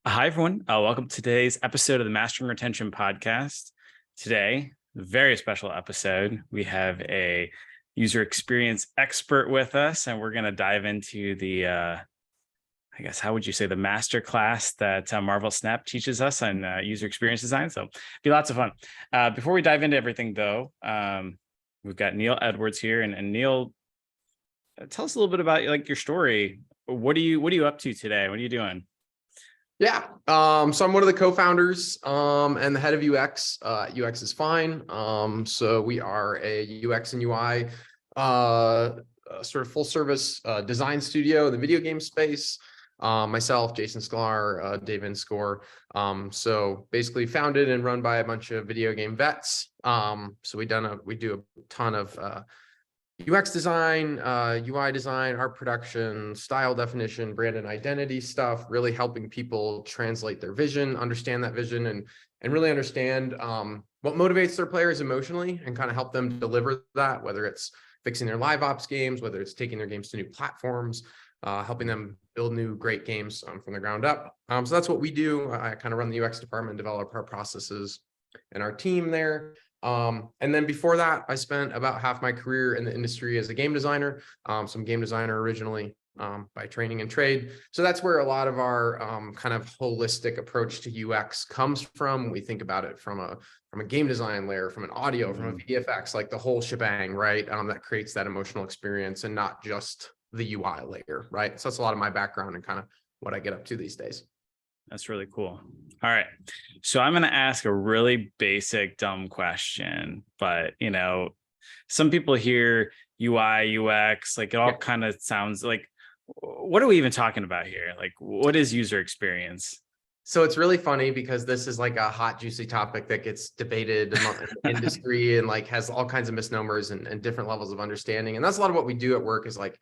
Hi, everyone. Welcome to today's episode of the Mastering Retention podcast. Today, very special episode. We have a user experience expert with us, and we're going to dive into how would you say, the masterclass that Marvel Snap teaches us on user experience design. So it'll be lots of fun. Before we dive into everything, though, we've got Neil Edwards here, and Neil, tell us a little bit about your story. What are you up to today? What are you doing? Yeah. So I'm one of the co-founders and the head of UX. UX is fine. So we are a UX and UI sort of full service design studio in the video game space. Myself, Jason Sklar, Dave Inscore. So basically founded and run by a bunch of video game vets. So we do a ton of UX design, UI design, art production, style definition, brand and identity stuff, really helping people translate their vision, understand that vision, and really understand what motivates their players emotionally and kind of help them deliver that, whether it's fixing their live ops games, whether it's taking their games to new platforms, helping them build new great games from the ground up. So that's what we do. I kind of run the UX department, develop our processes and our team there. And then before that, I spent about half my career in the industry as a game designer. So I'm a game designer originally by training and trade. So that's where a lot of our kind of holistic approach to UX comes from. We think about it from a game design layer, from an audio, from a VFX, like the whole shebang, right? That creates that emotional experience and not just the UI layer, right? So that's a lot of my background and kind of what I get up to these days. That's really cool. All right. So I'm going to ask a really basic, dumb question, but some people hear UI, UX, like it all kind of sounds like, what are we even talking about here? Like, what is user experience? So it's really funny because this is like a hot, juicy topic that gets debated among the industry and like has all kinds of misnomers and different levels of understanding. And that's a lot of what we do at work is like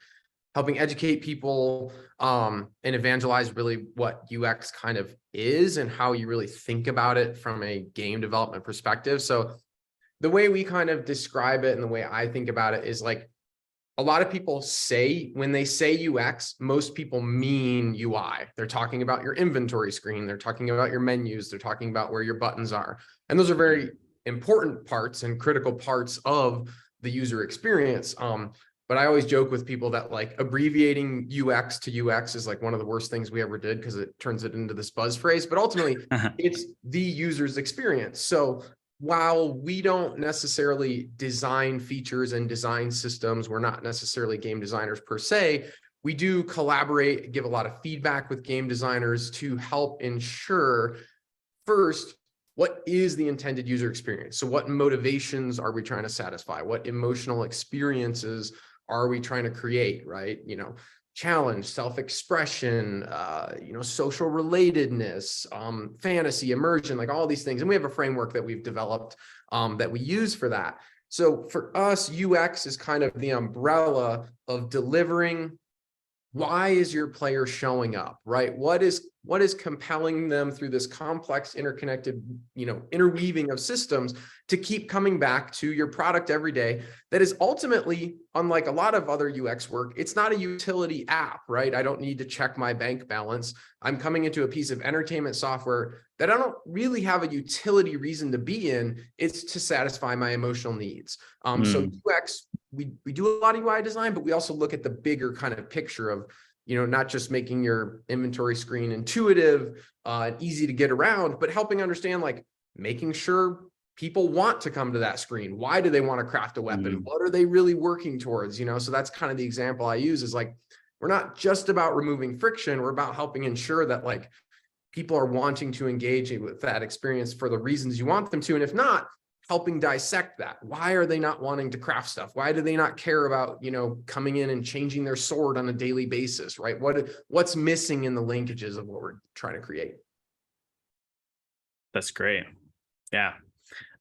helping educate people and evangelize really what UX kind of is and how you really think about it from a game development perspective. So the way we kind of describe it and the way I think about it is like a lot of people say, when they say UX, most people mean UI. They're talking about your inventory screen. They're talking about your menus. They're talking about where your buttons are. And those are very important parts and critical parts of the user experience. But I always joke with people that like abbreviating UX to UX is like one of the worst things we ever did because it turns it into this buzz phrase, but ultimately it's the user's experience. So while we don't necessarily design features and design systems, we're not necessarily game designers per se, we do collaborate, give a lot of feedback with game designers to help ensure first, what is the intended user experience? So what motivations are we trying to satisfy? What emotional experiences are we trying to create, right? Challenge, self-expression, social relatedness, fantasy, immersion, like all these things. And we have a framework that we've developed that we use for that. So for us, UX is kind of the umbrella of delivering. Why is your player showing up, right? What is compelling them through this complex, interconnected, interweaving of systems to keep coming back to your product every day? That is ultimately, unlike a lot of other UX work, it's not a utility app, right? I don't need to check my bank balance. I'm coming into a piece of entertainment software that I don't really have a utility reason to be in. It's to satisfy my emotional needs. So UX, we do a lot of UI design, but we also look at the bigger kind of picture of, not just making your inventory screen intuitive and easy to get around, but helping understand, like making sure people want to come to that screen. Why do they want to craft a weapon? What are they really working towards? So that's kind of the example I use is like, we're not just about removing friction. We're about helping ensure that like people are wanting to engage with that experience for the reasons you want them to. And if not, helping dissect that. Why are they not wanting to craft stuff? Why do they not care about, coming in and changing their sword on a daily basis, right? What's missing in the linkages of what we're trying to create? That's great. Yeah.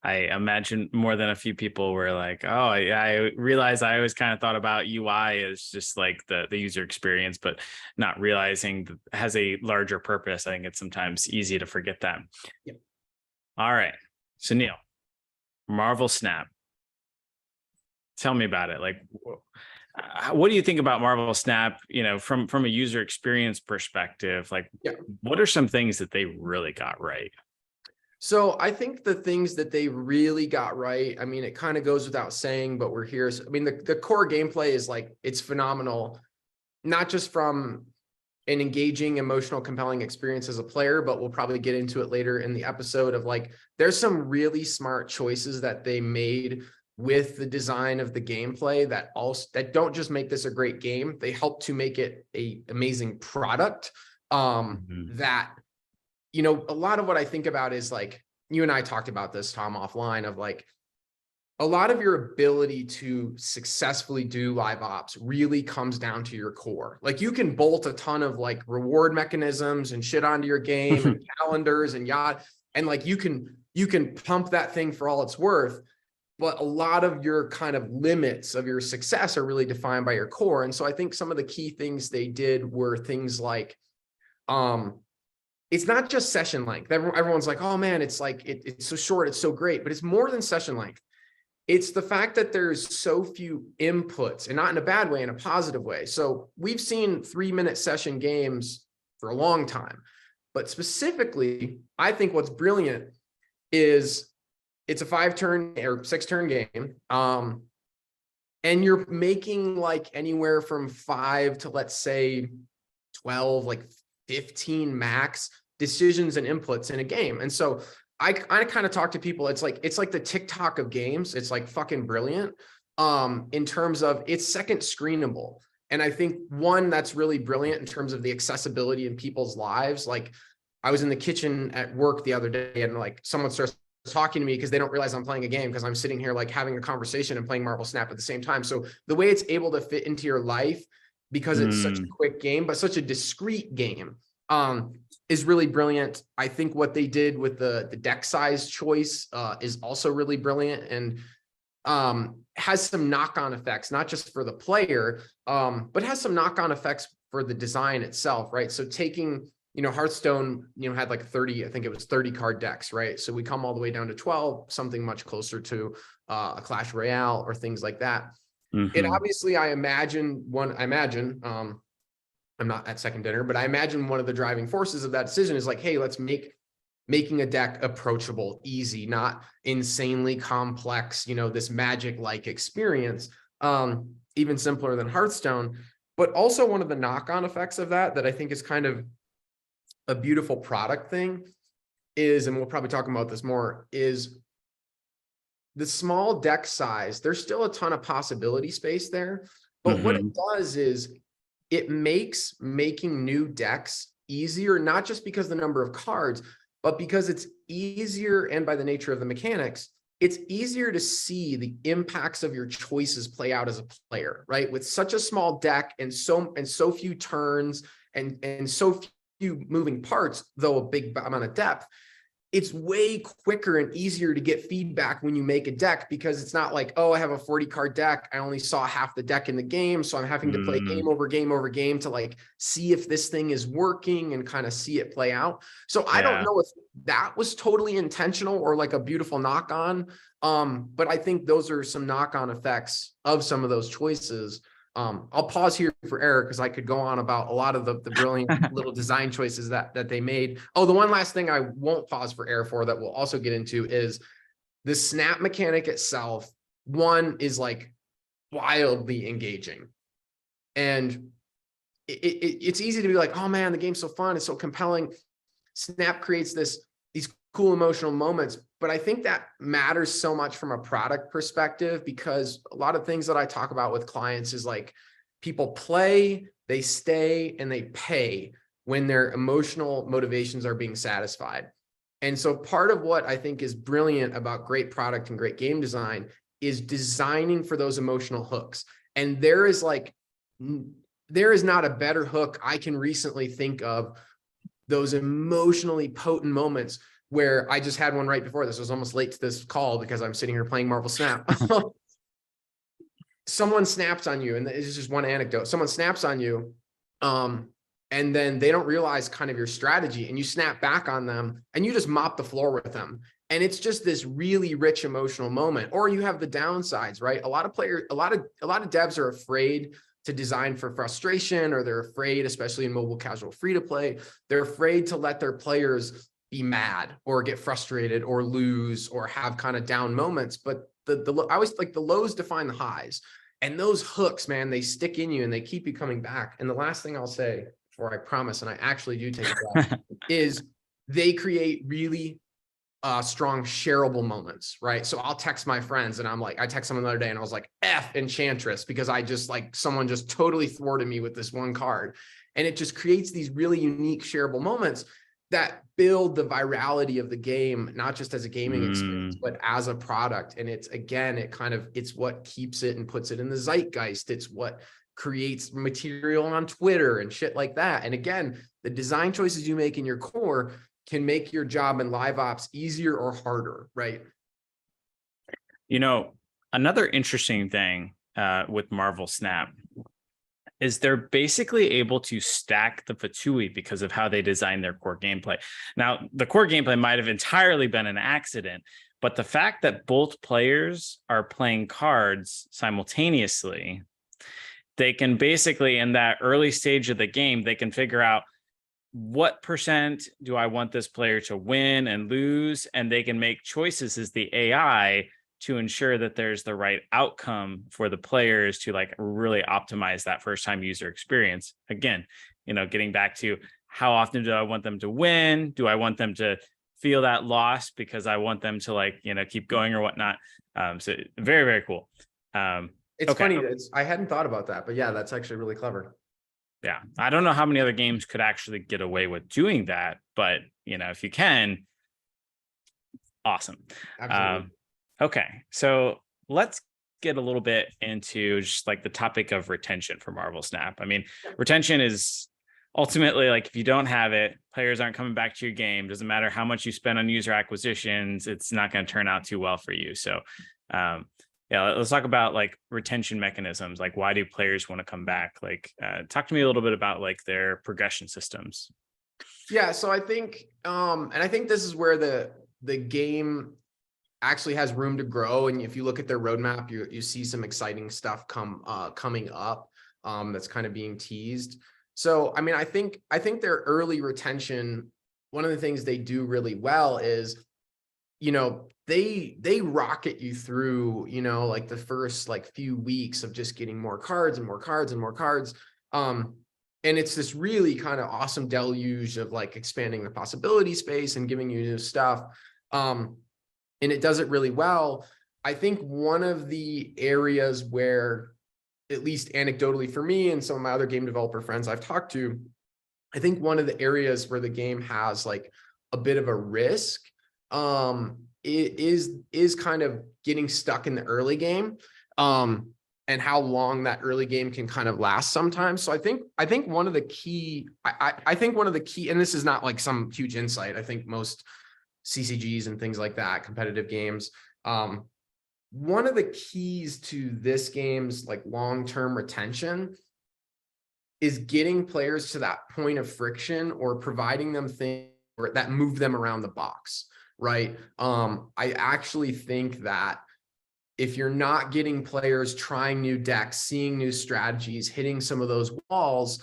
I imagine more than a few people were like, oh, I realize I always kind of thought about UI as just like the user experience, but not realizing that it has a larger purpose. I think it's sometimes easy to forget that. Yep. All right. So Neil, Marvel Snap. Tell me about it. Like, What do you think about Marvel Snap, from a user experience perspective? Like, Yeah. what are some things that they really got right? So I think the things that they really got right, I mean, it kind of goes without saying, but we're here. So, I mean, the core gameplay is like, it's phenomenal, not just from an engaging, emotional, compelling experience as a player, but we'll probably get into it later in the episode of like, there's some really smart choices that they made with the design of the gameplay that don't just make this a great game. They help to make it a amazing product. That, a lot of what I think about is like, you and I talked about this, Tom, offline, of like, a lot of your ability to successfully do live ops really comes down to your core. Like, you can bolt a ton of like reward mechanisms and shit onto your game and calendars and and like you can pump that thing for all it's worth. But a lot of your kind of limits of your success are really defined by your core. And so I think some of the key things they did were things like, it's not just session length. Everyone's like, oh man, it's like, it's so short, it's so great, but it's more than session length. It's the fact that there's so few inputs, and not in a bad way, in a positive way. So we've seen 3-minute session games for a long time, but specifically, I think what's brilliant is it's a 5-turn or 6-turn game. And you're making like anywhere from 5 to, let's say, 12, like 15 max decisions and inputs in a game. And so I kind of talk to people. It's like the TikTok of games. It's like fucking brilliant in terms of it's second screenable. And I think one that's really brilliant in terms of the accessibility in people's lives. Like, I was in the kitchen at work the other day and like someone starts talking to me because they don't realize I'm playing a game because I'm sitting here like having a conversation and playing Marvel Snap at the same time. So the way it's able to fit into your life, because it's such a quick game, but such a discrete game, is really brilliant. I think what they did with the deck size choice is also really brilliant, and has some knock-on effects, not just for the player, but has some knock-on effects for the design itself, right? So taking, Hearthstone, had like 30, I think it was 30 card decks, right? So we come all the way down to 12, something much closer to a Clash Royale or things like that. And obviously I imagine, I'm not at second dinner, but I imagine one of the driving forces of that decision is like, hey, let's making a deck approachable, easy, not insanely complex, this magic-like experience, even simpler than Hearthstone. But also one of the knock-on effects of that I think is kind of a beautiful product thing is, and we'll probably talk about this more, is the small deck size. There's still a ton of possibility space there, but what it does is it makes making new decks easier, not just because the number of cards, but because it's easier, and by the nature of the mechanics, it's easier to see the impacts of your choices play out as a player, right? With such a small deck and so few turns and so few moving parts, though a big amount of depth, it's way quicker and easier to get feedback when you make a deck, because it's not like, oh, I have a 40 card deck, I only saw half the deck in the game, so I'm having to play game over game over game to like see if this thing is working and kind of see it play out. So I don't know if that was totally intentional or like a beautiful knock on, but I think those are some knock-on effects of some of those choices. I'll pause here for Eric because I could go on about a lot of the brilliant little design choices that they made. Oh, the one last thing I won't pause for Eric for that we'll also get into is the snap mechanic itself. One is like wildly engaging, and it's easy to be like, oh man, the game's so fun, it's so compelling. Snap creates these cool emotional moments, but I think that matters so much from a product perspective, because a lot of things that I talk about with clients is like, people play, they stay, and they pay when their emotional motivations are being satisfied. And so part of what I think is brilliant about great product and great game design is designing for those emotional hooks. And there is not a better hook I can recently think of, those emotionally potent moments, where I just had one right before this. I was almost late to this call because I'm sitting here playing Marvel Snap. Someone snaps on you, and this is just one anecdote. Someone snaps on you, and then they don't realize kind of your strategy, and you snap back on them, and you just mop the floor with them. And it's just this really rich emotional moment. Or you have the downsides, right? A lot of devs are afraid to design for frustration, or they're afraid, especially in mobile casual free to play, they're afraid to let their players be mad or get frustrated or lose or have kind of down moments. But I always like the lows define the highs, and those hooks, man, they stick in you and they keep you coming back. And the last thing I'll say before I promise, and I actually do take it back, is they create really strong shareable moments, right? So I'll text my friends and I'm like, I text someone the other day and I was like, F Enchantress, because I just like, someone just totally thwarted me with this one card. And it just creates these really unique shareable moments that build the virality of the game, not just as a gaming experience, but as a product. And it's, again, it's what keeps it and puts it in the zeitgeist. It's what creates material on Twitter and shit like that. And again, the design choices you make in your core can make your job in live ops easier or harder, right? Another interesting thing with Marvel Snap is they're basically able to stack the Fatui because of how they design their core gameplay. Now, the core gameplay might have entirely been an accident, but the fact that both players are playing cards simultaneously, they can basically, in that early stage of the game, they can figure out what percent do I want this player to win and lose, and they can make choices as the AI to ensure that there's the right outcome for the players to like really optimize that first time user experience. Again, getting back to how often do I want them to win? Do I want them to feel that loss because I want them to keep going or whatnot? So very, very cool. It's funny. I hadn't thought about that, but yeah, that's actually really clever. Yeah. I don't know how many other games could actually get away with doing that, but if you can, awesome. Absolutely. Okay. So let's get a little bit into just like the topic of retention for Marvel Snap. I mean, retention is ultimately like, if you don't have it, players aren't coming back to your game. Doesn't matter how much you spend on user acquisitions, it's not going to turn out too well for you. So, yeah, let's talk about like retention mechanisms. Like, why do players want to come back? Like, talk to me a little bit about like their progression systems. Yeah, so I think, and I think this is where the game actually has room to grow. And if you look at their roadmap, you see some exciting stuff coming up that's kind of being teased. So, I mean, I think their early retention, one of the things they do really well is, they rocket you through, like the first like few weeks of just getting more cards and more cards and more cards. And it's this really kind of awesome deluge of like expanding the possibility space and giving you new stuff. And it does it really well. I think one of the areas where, at least anecdotally for me and some of my other game developer friends I've talked to, I think one of the areas where the game has like a bit of a risk is kind of getting stuck in the early game, and how long that early game can kind of last sometimes. So I think one of the key, I think one of the key, and this is not like some huge insight, I think most CCGs and things like that, competitive games, one of the keys to this game's like long-term retention is getting players to that point of friction or providing them things that move them around the box, right? I actually think that if you're not getting players trying new decks, seeing new strategies, hitting some of those walls,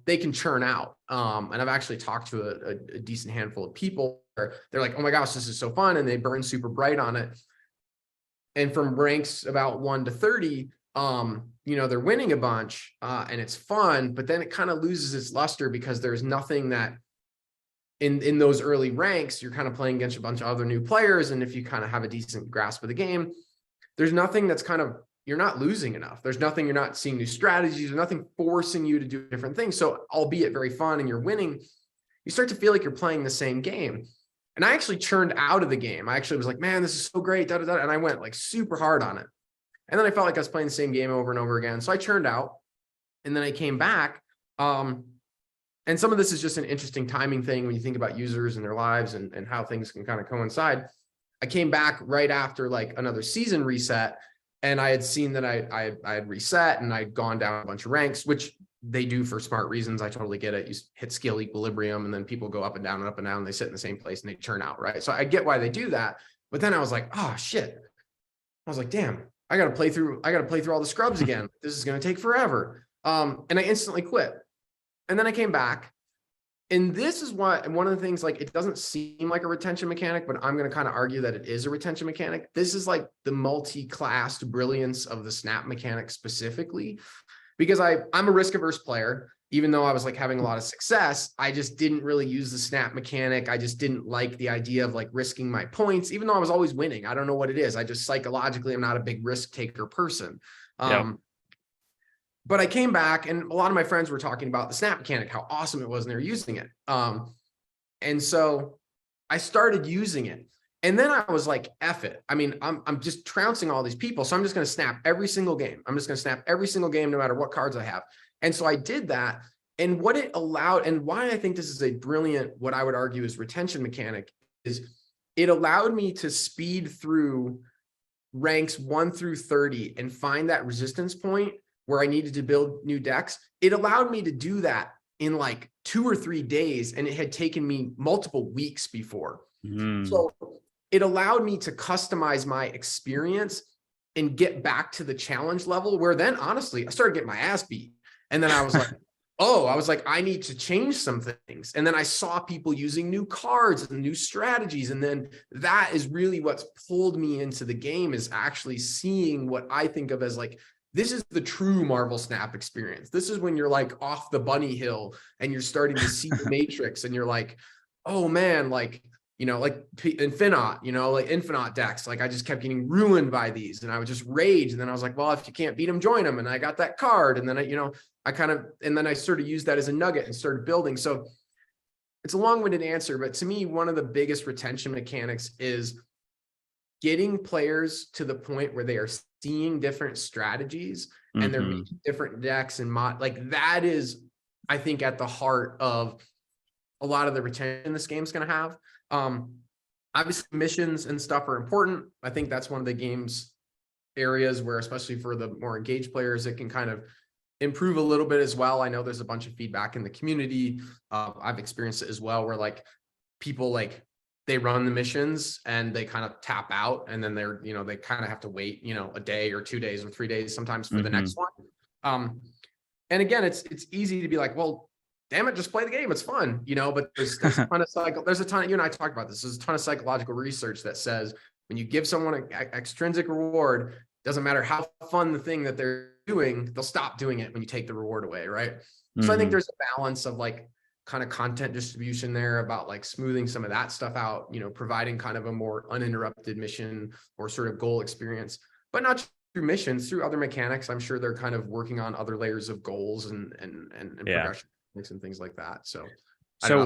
they can churn out. And I've actually talked to a decent handful of people where they're like, oh my gosh, this is so fun. And they burn super bright on it. And from ranks about 1 to 30, they're winning a bunch and it's fun, but then it kind of loses its luster because there's nothing that in those early ranks, you're kind of playing against a bunch of other new players. And if you kind of have a decent grasp of the game, there's nothing that's kind of, you're not losing enough. There's nothing, you're not seeing new strategies, there's nothing forcing you to do different things. So albeit very fun and you're winning, you start to feel like you're playing the same game. And I actually churned out of the game. I actually was like, man, this is so great, da, da, da. And I went like super hard on it. And then I felt like I was playing the same game over and over again. So I churned out and then I came back. And some of this is just an interesting timing thing when you think about users and their lives and how things can kind of coincide. I came back right after like another season reset, and I had seen that I had reset and I'd gone down a bunch of ranks, which they do for smart reasons. I totally get it. You hit skill equilibrium and then people go up and down and up and down. And they sit in the same place and they churn out, right? So I get why they do that. But then I was like, oh shit. I was like, damn, I got to play through all the scrubs again. This is going to take forever. And I instantly quit. And then I came back. And this is one of the things, like, it doesn't seem like a retention mechanic, but I'm going to kind of argue that it is a retention mechanic. This is like the multi-classed brilliance of the snap mechanic specifically, because I'm a risk averse player. Even though I was like having a lot of success, I just didn't really use the snap mechanic. I just didn't like the idea of like risking my points, even though I was always winning. I don't know what it is. I just psychologically, I'm not a big risk taker person. But I came back and a lot of my friends were talking about the snap mechanic, how awesome it was, and they were using it. And so I started using it. And then I was like, F it. I mean, I'm just trouncing all these people. So I'm just going to snap every single game. I'm just going to snap every single game, no matter what cards I have. And so I did that. And what it allowed, and why I think this is a brilliant, what I would argue is retention mechanic, is it allowed me to speed through ranks 1 through 30 and find that resistance point where I needed to build new decks. It allowed me to do that in like 2 or 3 days. And it had taken me multiple weeks before. So it allowed me to customize my experience and get back to the challenge level, where then honestly, I started getting my ass beat. And then I was like, I need to change some things. And then I saw people using new cards and new strategies. And then that is really what's pulled me into the game, is actually seeing what I think of as like, this is the true Marvel Snap experience. This is when you're like off the bunny hill and you're starting to see the matrix and you're like, oh man, like, you know, like Infinite, you know, like Infinite decks. Like I just kept getting ruined by these and I would just rage. And then I was like, well, if you can't beat them, join them. And I got that card. And then and then I sort of used that as a nugget and started building. So it's a long-winded answer, but to me, one of the biggest retention mechanics is getting players to the point where they are seeing different strategies and they're making different decks and like that is, I think, at the heart of a lot of the retention this game's going to have. Obviously missions and stuff are important. I think that's one of the game's areas where, especially for the more engaged players, it can kind of improve a little bit as well. I know there's a bunch of feedback in the community. I've experienced it as well, where like people, like, they run the missions and they kind of tap out, and then they're, you know, they kind of have to wait, you know, a day or 2 days or 3 days sometimes for the next one. And again, it's easy to be like, well, damn it, just play the game. It's fun, you know, but there's a ton of you and I talked about this. There's a ton of psychological research that says when you give someone an extrinsic reward, doesn't matter how fun the thing that they're doing, they'll stop doing it when you take the reward away. Right. So I think there's a balance of like kind of content distribution there, about like smoothing some of that stuff out, you know, providing kind of a more uninterrupted mission or sort of goal experience, but not through missions, through other mechanics. I'm sure they're kind of working on other layers of goals and progression and things like that. So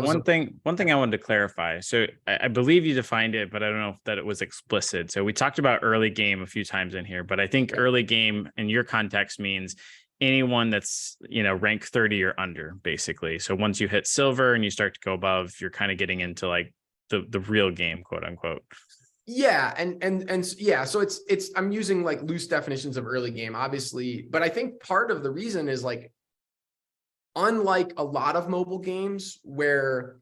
one thing I wanted to clarify. So I believe you defined it, but I don't know if that it was explicit. So we talked about early game a few times in here, but I think early game in your context means anyone that's, you know, rank 30 or under, basically. So once you hit silver and you start to go above, you're kind of getting into like the real game, quote unquote. Yeah. And yeah, so it's, I'm using like loose definitions of early game, obviously, but I think part of the reason is like, unlike a lot of mobile games where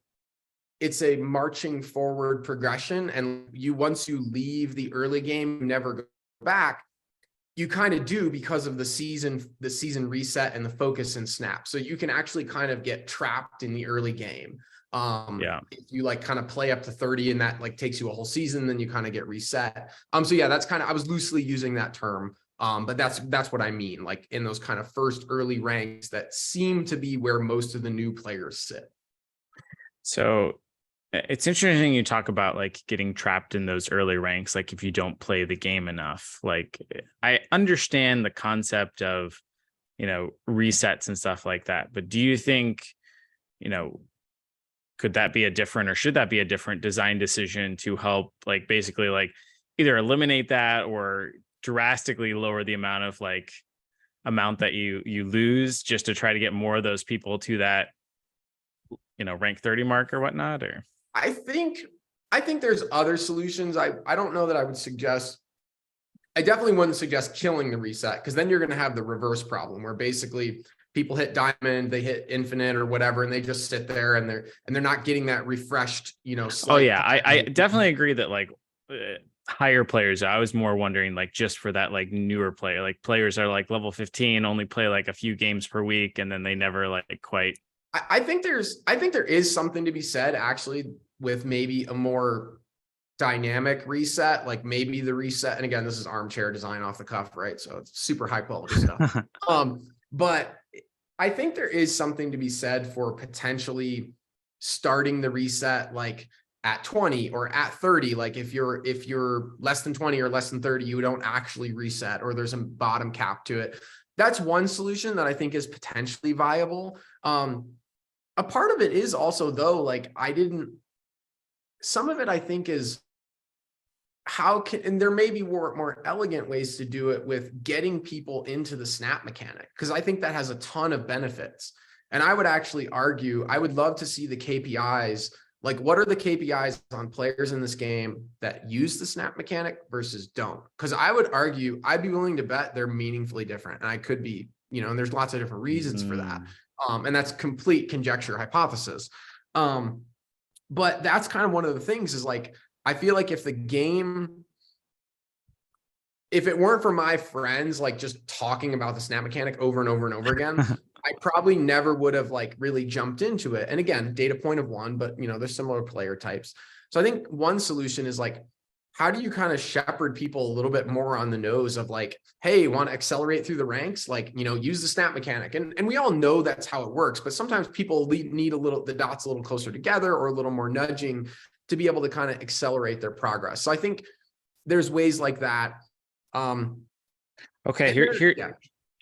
it's a marching forward progression, and once you leave the early game, you never go back, you kind of do, because of the season reset and the focus and snap. So you can actually kind of get trapped in the early game. If you like kind of play up to 30 and that like takes you a whole season, then you kind of get reset. So yeah, that's kind of, I was loosely using that term. But that's what I mean, like in those kind of first early ranks that seem to be where most of the new players sit. So it's interesting you talk about like getting trapped in those early ranks, like if you don't play the game enough. Like I understand the concept of, you know, resets and stuff like that, but do you think, you know, could that be a different, or should that be a different design decision to help like basically like either eliminate that or drastically lower the amount that you lose, just to try to get more of those people to that, you know, rank 30 mark or whatnot? Or I think there's other solutions. I don't know that I would suggest, I definitely wouldn't suggest killing the reset, because then you're going to have the reverse problem where basically people hit diamond, they hit infinite or whatever, and they just sit there and they're not getting that refreshed, Oh yeah, I definitely agree that like higher players. I was more wondering like just for that like newer player, like players are like level 15, only play like a few games per week, and then they never like quite. I think there is something to be said actually with maybe a more dynamic reset, like maybe the reset. And again, this is armchair design off the cuff, right? So it's super high quality stuff. But I think there is something to be said for potentially starting the reset like at 20 or at 30. Like if you're less than 20 or less than 30, you don't actually reset, or there's a bottom cap to it. That's one solution that I think is potentially viable. A part of it is also though, like some of it I think is and there may be more elegant ways to do it with getting people into the snap mechanic, because I think that has a ton of benefits. And I would actually argue, I would love to see the KPIs, like what are the KPIs on players in this game that use the snap mechanic versus don't? Because I would argue, I'd be willing to bet they're meaningfully different. And I could be, and there's lots of different reasons for that. And that's complete conjecture hypothesis. But that's kind of one of the things is like, I feel like if it weren't for my friends, like just talking about the snap mechanic over and over and over again, I probably never would have like really jumped into it. And again, data point of one, but there's similar player types. So I think one solution is like, how do you kind of shepherd people a little bit more on the nose of like, hey, want to accelerate through the ranks? Like, use the snap mechanic. And we all know that's how it works, but sometimes people need the dots a little closer together or a little more nudging to be able to kind of accelerate their progress. So I think there's ways like that. Okay,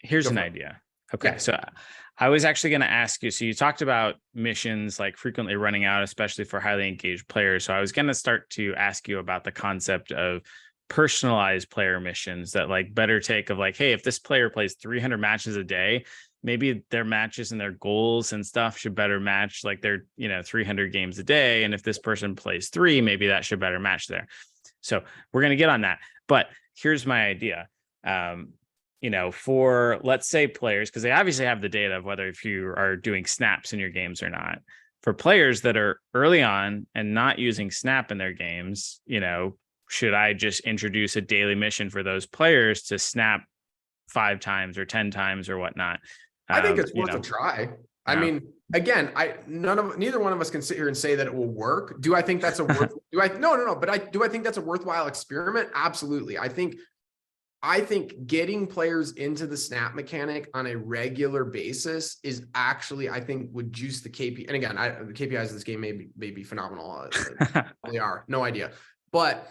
here's an idea. Okay, so I was actually going to ask you, so you talked about missions like frequently running out, especially for highly engaged players. So I was going to start to ask you about the concept of personalized player missions that like better take of like, hey, if this player plays 300 matches a day, maybe their matches and their goals and stuff should better match like their 300 games a day. And if this person plays 3, maybe that should better match there. So we're going to get on that. But here's my idea. For let's say players, because they obviously have the data of whether if you are doing snaps in your games or not. For players that are early on and not using snap in their games, should I just introduce a daily mission for those players to snap 5 times or 10 times or whatnot? I think it's worth a try. I mean, again, neither one of us can sit here and say that it will work. Do I think that's no, but do I think that's a worthwhile experiment? Absolutely. I think getting players into the snap mechanic on a regular basis is actually, I think, would juice the KPI. And again, the KPIs of this game may be phenomenal. They are, no idea. But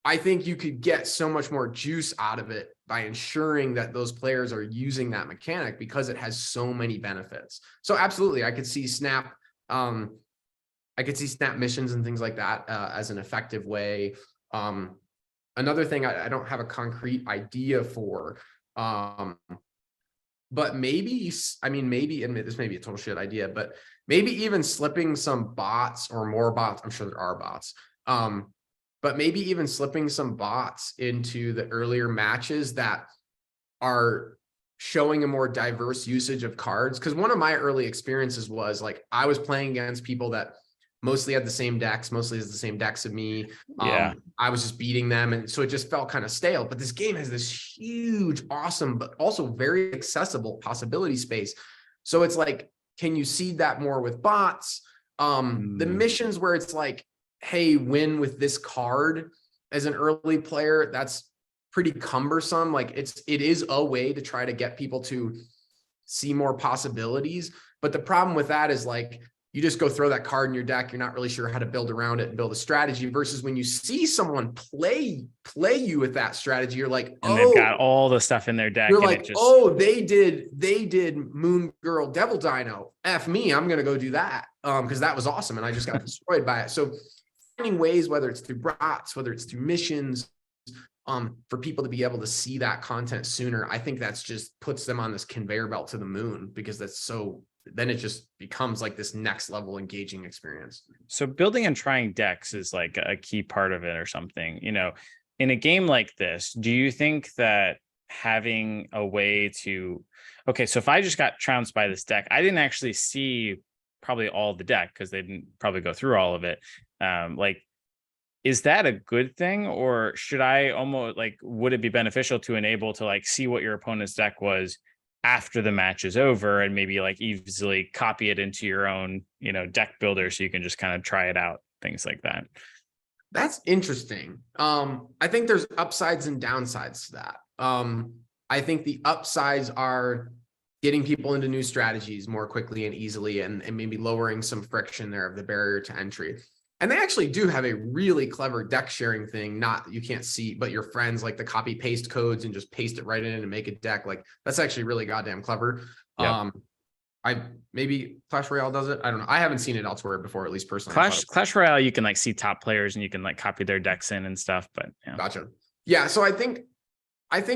I think you could get so much more juice out of it by ensuring that those players are using that mechanic because it has so many benefits. So absolutely, I could see snap missions and things like that as an effective way. Another thing I don't have a concrete idea for, but maybe, and this may be a total shit idea, but maybe even slipping some bots or more bots. I'm sure there are bots. But maybe even slipping some bots into the earlier matches that are showing a more diverse usage of cards. Because one of my early experiences was like, I was playing against people that mostly had the same decks, mostly has the same decks of me. I was just beating them. And so it just felt kind of stale. But this game has this huge, awesome, but also very accessible possibility space. So it's like, can you seed that more with bots? The missions where it's like, hey, win with this card as an early player, that's pretty cumbersome. Like it is a way to try to get people to see more possibilities. But the problem with that is like, you just go throw that card in your deck. You're not really sure how to build around it and build a strategy versus when you see someone play you with that strategy, you're like, and they've got all the stuff in their deck. You're like, they did Moon Girl Devil Dino. F me, I'm going to go do that. Because that was awesome. And I just got destroyed by it. So finding ways, whether it's through bots, whether it's through missions, for people to be able to see that content sooner, I think that's just puts them on this conveyor belt to the moon, because then it just becomes like this next level engaging experience. So building and trying decks is like a key part of it or something, in a game like this. Do you think that having a way to, okay, so if I just got trounced by this deck, I didn't actually see probably all the deck because they didn't probably go through all of it. Like, is that a good thing, or should I almost like, would it be beneficial to enable to like see what your opponent's deck was after the match is over and maybe like easily copy it into your own, deck builder so you can just kind of try it out, things like that? That's interesting. I think there's upsides and downsides to that. I think the upsides are getting people into new strategies more quickly and easily, and maybe lowering some friction there of the barrier to entry. And they actually do have a really clever deck sharing thing, not you can't see, but your friends like to copy paste codes and just paste it right in and make a deck. Like that's actually really goddamn clever. Yep. Maybe Clash Royale does it. I don't know. I haven't seen it elsewhere before, at least personally. Clash Royale, you can like see top players and you can like copy their decks in and stuff, but yeah. Gotcha. Yeah. So I think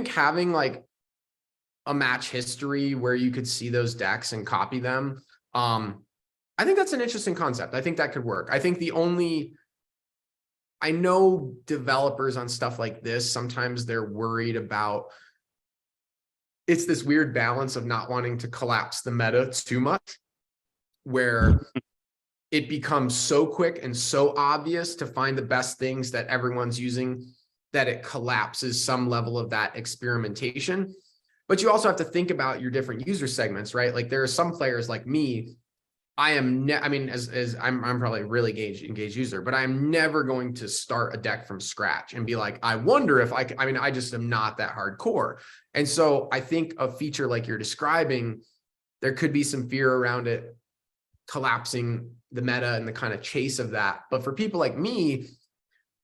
having like a match history where you could see those decks and copy them, I think that's an interesting concept. I think that could work. I think I know developers on stuff like this, sometimes they're worried about, it's this weird balance of not wanting to collapse the meta too much, where it becomes so quick and so obvious to find the best things that everyone's using that it collapses some level of that experimentation. But you also have to think about your different user segments, right? Like there are some players like me, as I'm probably a really engaged user, but I'm never going to start a deck from scratch and be like, I wonder if I just am not that hardcore. And so I think a feature like you're describing, there could be some fear around it collapsing the meta and the kind of chase of that. But for people like me,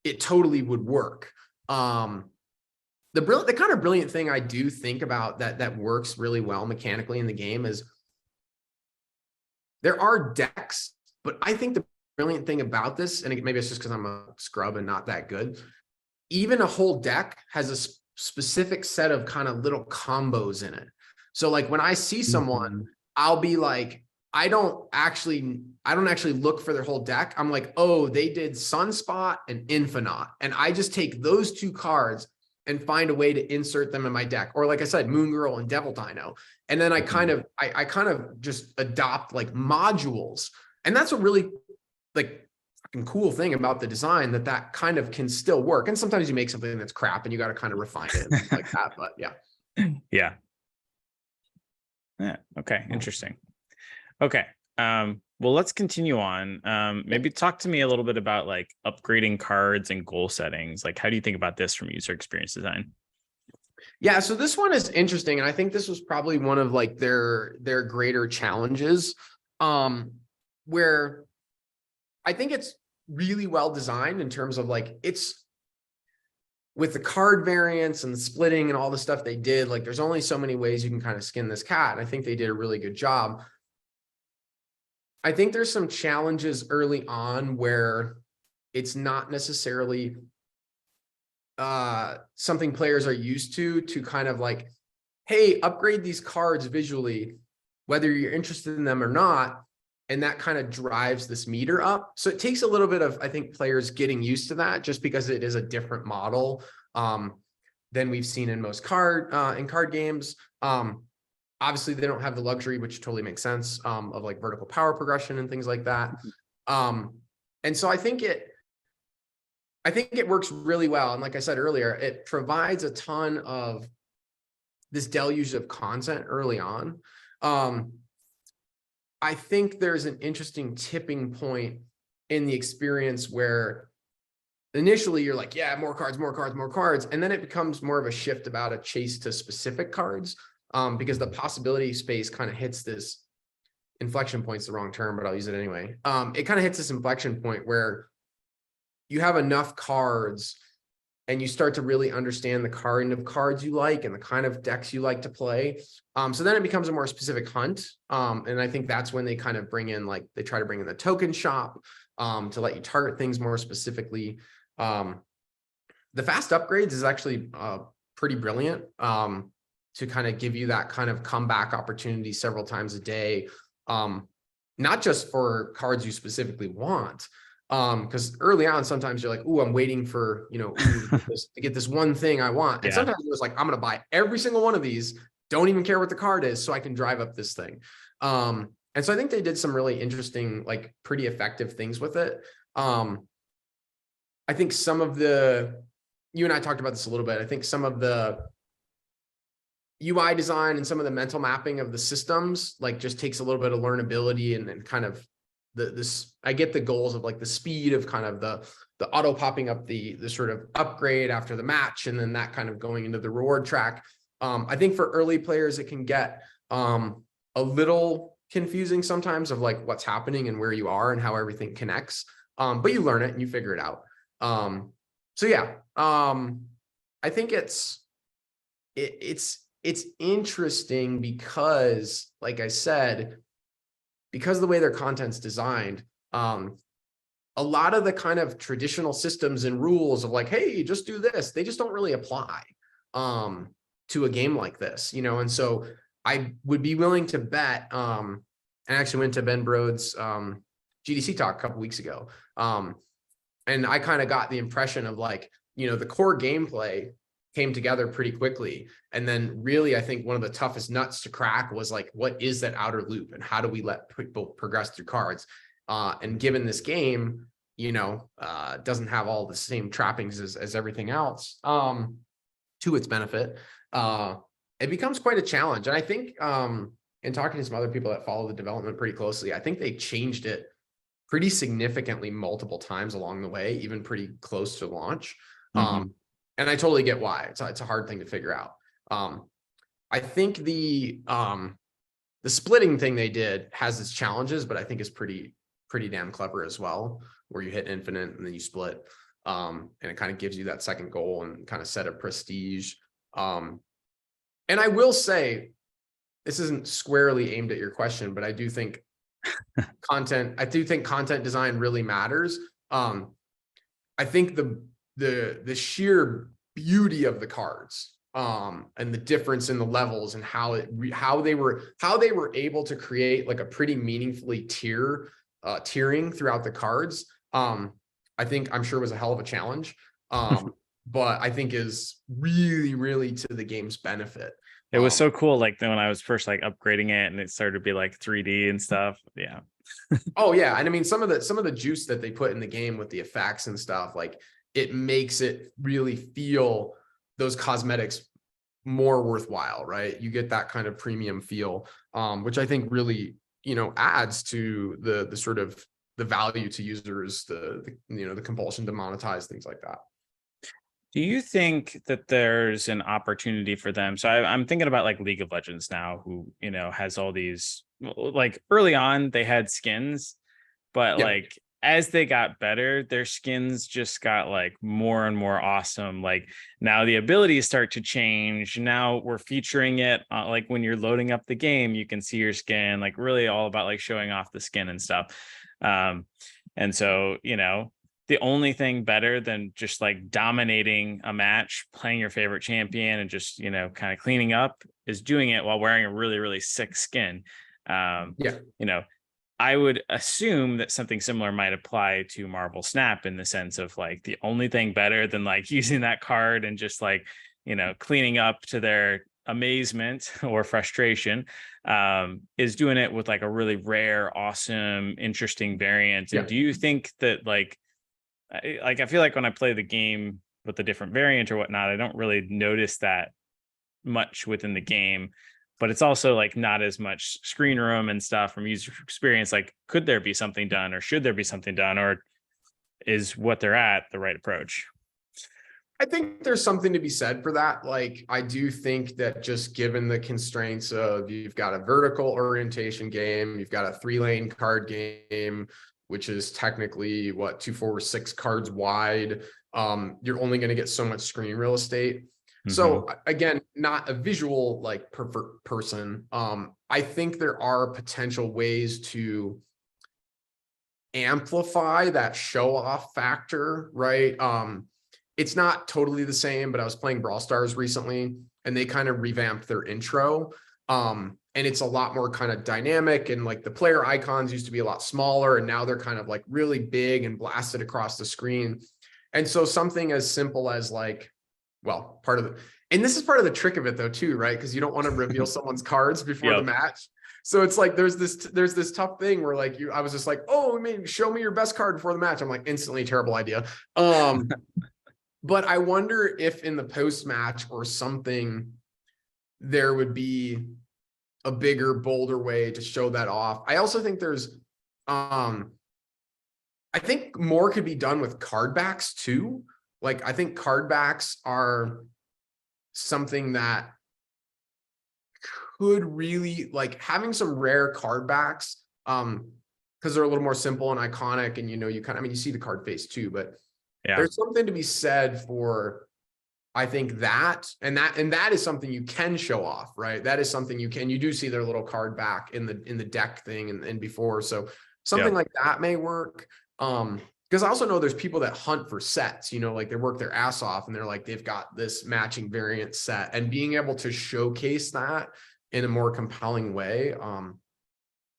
it totally would work. The kind of brilliant thing I do think about that works really well mechanically in the game is there are decks, but I think the brilliant thing about this, and maybe it's just because I'm a scrub and not that good, even a whole deck has a specific set of kind of little combos in it. So like when I see someone, I'll be like, I don't actually look for their whole deck. I'm like, oh, they did Sunspot and Infinite. And I just take those two cards and find a way to insert them in my deck. Or like I said, Moon Girl and Devil Dino. And then I kind of just adopt like modules. And that's a really like fucking cool thing about the design, that kind of can still work. And sometimes you make something that's crap and you got to kind of refine it like that. But yeah. Yeah. Okay. Interesting. Okay. Well, let's continue on. Maybe talk to me a little bit about like upgrading cards and goal settings. Like, how do you think about this from user experience design? Yeah, so this one is interesting, and I think this was probably one of like their greater challenges, where I think it's really well designed in terms of like it's with the card variants and the splitting and all the stuff they did. Like, there's only so many ways you can kind of skin this cat, and I think they did a really good job. I think there's some challenges early on where it's not necessarily something players are used to kind of like, hey, upgrade these cards visually, whether you're interested in them or not. And that kind of drives this meter up. So it takes a little bit of, I think, players getting used to that just because it is a different model than we've seen in most card games. Obviously, they don't have the luxury, which totally makes sense, of like vertical power progression and things like that. And so I think it works really well. And like I said earlier, it provides a ton of this deluge of content early on. I think there's an interesting tipping point in the experience where initially you're like, yeah, more cards. And then it becomes more of a shift about a chase to specific cards. Because the possibility space kind of hits this inflection point's the wrong term, but I'll use it anyway. It kind of hits this inflection point where you have enough cards and you start to really understand the kind of cards you like and the kind of decks you like to play. So then it becomes a more specific hunt. And I think that's when they kind of they try to bring in the token shop to let you target things more specifically. The fast upgrades is actually pretty brilliant. To kind of give you that kind of comeback opportunity several times a day, not just for cards you specifically want. Because early on, sometimes you're like, "Ooh, I'm waiting for to get this one thing I want," and sometimes it was like, "I'm going to buy every single one of these don't even care what the card is, so I can drive up this thing. And so I think they did some really interesting, like pretty effective things with it. I think some of you and I talked about this a little bit. I think some of the UI design and some of the mental mapping of the systems, like just takes a little bit of learnability and kind of I get the goals of like the speed of kind of the auto popping up the sort of upgrade after the match, and then that kind of going into the reward track. I think for early players, it can get a little confusing sometimes of like what's happening and where you are and how everything connects. But you learn it and you figure it out. So yeah, I think it's interesting because, like I said, because of the way their content's designed, a lot of the kind of traditional systems and rules of like, hey, just do this, they just don't really apply to a game like this, you know? And so I would be willing to bet, I actually went to Ben Brode's GDC talk a couple weeks ago. And I kind of got the impression of like, you know, the core gameplay came together pretty quickly. And then really, I think one of the toughest nuts to crack was like, what is that outer loop and how do we let people progress through cards? And given this game, you know, doesn't have all the same trappings as everything else, to its benefit, it becomes quite a challenge. And I think in talking to some other people that follow the development pretty closely, I think they changed it pretty significantly multiple times along the way, even pretty close to launch. And I totally get why. It's a hard thing to figure out. I think the splitting thing they did has its challenges, but I think is pretty damn clever as well, where you hit infinite and then you split. And it kind of gives you that second goal and kind of set of prestige. And I will say, this isn't squarely aimed at your question, but I do think content design really matters. I think the sheer beauty of the cards and the difference in the levels and how they were able to create like a pretty meaningfully tiering throughout the cards, I'm sure was a hell of a challenge, but I think is really, really to the game's benefit. It was so cool, like when I was first like upgrading it and it started to be like 3D and stuff. Yeah. Oh yeah, and I mean some of the juice that they put in the game with the effects and stuff, like it makes it really feel those cosmetics more worthwhile, right? You get that kind of premium feel, which I think really, you know, adds to the sort of the value to users, the you know, the compulsion to monetize, things like that. Do you think that there's an opportunity for them? So I'm thinking about like League of Legends now, who, you know, has all these, like early on they had skins, but Yeah. like as they got better, their skins just got like more and more awesome. Like now the abilities start to change. Now we're featuring it like when you're loading up the game, you can see your skin, like really all about like showing off the skin and stuff. And so, you know, the only thing better than just like dominating a match, playing your favorite champion and just, you know, kind of cleaning up is doing it while wearing a really, really sick skin. You know, I would assume that something similar might apply to Marvel Snap in the sense of like the only thing better than like using that card and just like, you know, cleaning up to their amazement or frustration, is doing it with like a really rare, awesome, interesting variant. And do you think that like I feel like when I play the game with the different variant or whatnot, I don't really notice that much within the game, but it's also like not as much screen room and stuff from user experience. Like, could there be something done or should there be something done, or is what they're at the right approach? I think there's something to be said for that. Like, I do think that just given the constraints of you've got a vertical orientation game, you've got a 3-lane card game, which is technically what 2, 4, 6 cards wide. You're only going to get so much screen real estate. So again, not a visual like person. I think there are potential ways to amplify that show off factor, right? It's not totally the same, but I was playing Brawl Stars recently and they kind of revamped their intro. And it's a lot more kind of dynamic, and like the player icons used to be a lot smaller and now they're kind of like really big and blasted across the screen. And so something as simple as like well, and this is part of the trick of it though, too, right? Because you don't want to reveal someone's cards before the match. So it's like, there's this tough thing where like I was just like, oh, I mean, show me your best card before the match. I'm like, instantly terrible idea. But I wonder if in the post match or something, there would be a bigger, bolder way to show that off. I also think I think more could be done with card backs too. Like, I think card backs are something that could really, like, having some rare card backs, because they're a little more simple and iconic, and you kind of, I mean, you see the card face too, but there's something to be said for, I think and that is something you can show off, right? That is something you do see their little card back in the deck thing and before. So something like that may work. Because I also know there's people that hunt for sets, like they work their ass off and they're like, they've got this matching variant set, and being able to showcase that in a more compelling way.